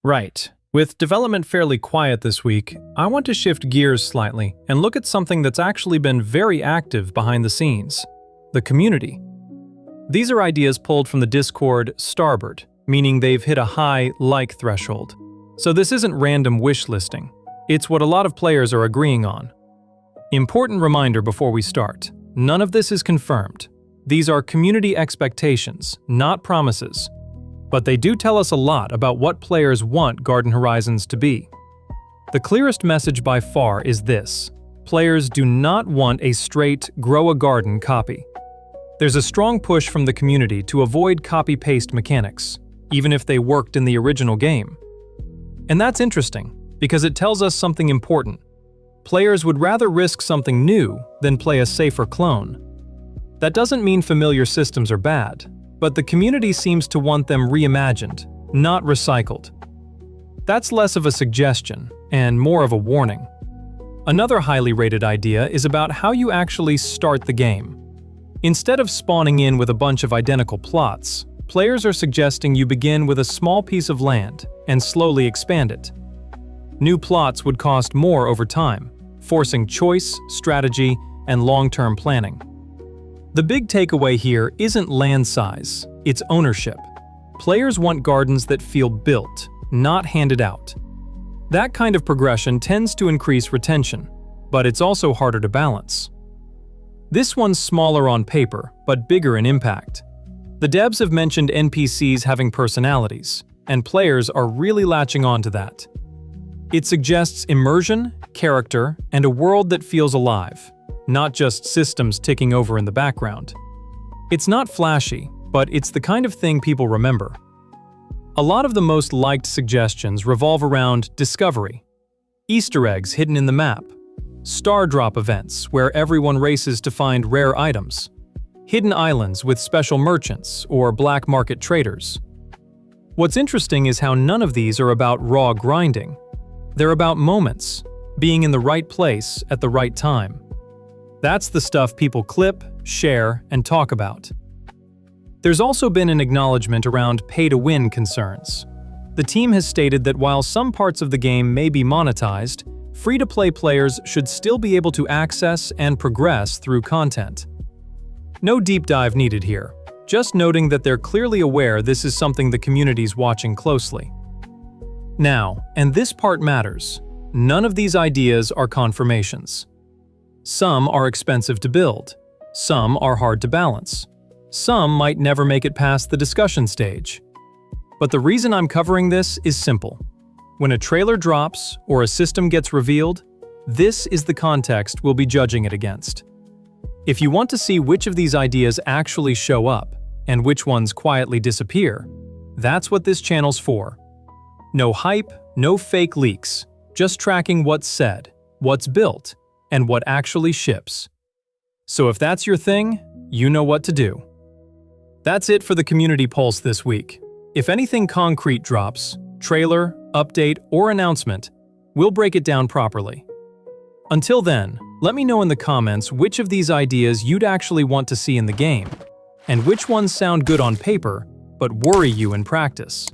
Right. With development fairly quiet this week, I want to shift gears slightly and look at something that's actually been very active behind the scenes: the community. These are ideas pulled from the Discord Starboard, meaning they've hit a high like threshold. So this isn't random wish listing. It's what a lot of players are agreeing on. Important reminder before we start: none of this is confirmed. These are community expectations, not promises. But they do tell us a lot about what players want Garden Horizons to be. The clearest message by far is this: players do not want a straight grow a garden copy. There's a strong push from the community to avoid copy-paste mechanics, even if they worked in the original game. And that's interesting, because it tells us something important. Players would rather risk something new than play a safer clone. That doesn't mean familiar systems are bad, but the community seems to want them reimagined, not recycled. That's less of a suggestion and more of a warning. Another highly rated idea is about how you actually start the game. Instead of spawning in with a bunch of identical plots, players are suggesting you begin with a small piece of land and slowly expand it. New plots would cost more over time, forcing choice, strategy, and long-term planning. The big takeaway here isn't land size, it's ownership. Players want gardens that feel built, not handed out. That kind of progression tends to increase retention, but it's also harder to balance. This one's smaller on paper, but bigger in impact. The devs have mentioned NPCs having personalities, and players are really latching on to that. It suggests immersion, character, and a world that feels alive, not just systems ticking over in the background. It's not flashy, but it's the kind of thing people remember. A lot of the most liked suggestions revolve around discovery, Easter eggs hidden in the map, star drop events where everyone races to find rare items, hidden islands with special merchants or black market traders. What's interesting is how none of these are about raw grinding. They're about moments, being in the right place at the right time. That's the stuff people clip, share, and talk about. There's also been an acknowledgement around pay-to-win concerns. The team has stated that while some parts of the game may be monetized, free-to-play players should still be able to access and progress through content. No deep dive needed here, just noting that they're clearly aware this is something the community's watching closely. Now, and this part matters, none of these ideas are confirmations. Some are expensive to build, some are hard to balance, some might never make it past the discussion stage. But the reason I'm covering this is simple. When a trailer drops or a system gets revealed, this is the context we'll be judging it against. If you want to see which of these ideas actually show up and which ones quietly disappear, that's what this channel's for. No hype, no fake leaks, just tracking what's said, what's built, and what actually ships. So if that's your thing, you know what to do. That's it for the Community Pulse this week. If anything concrete drops, trailer, update, or announcement, we'll break it down properly. Until then, let me know in the comments which of these ideas you'd actually want to see in the game, and which ones sound good on paper but worry you in practice.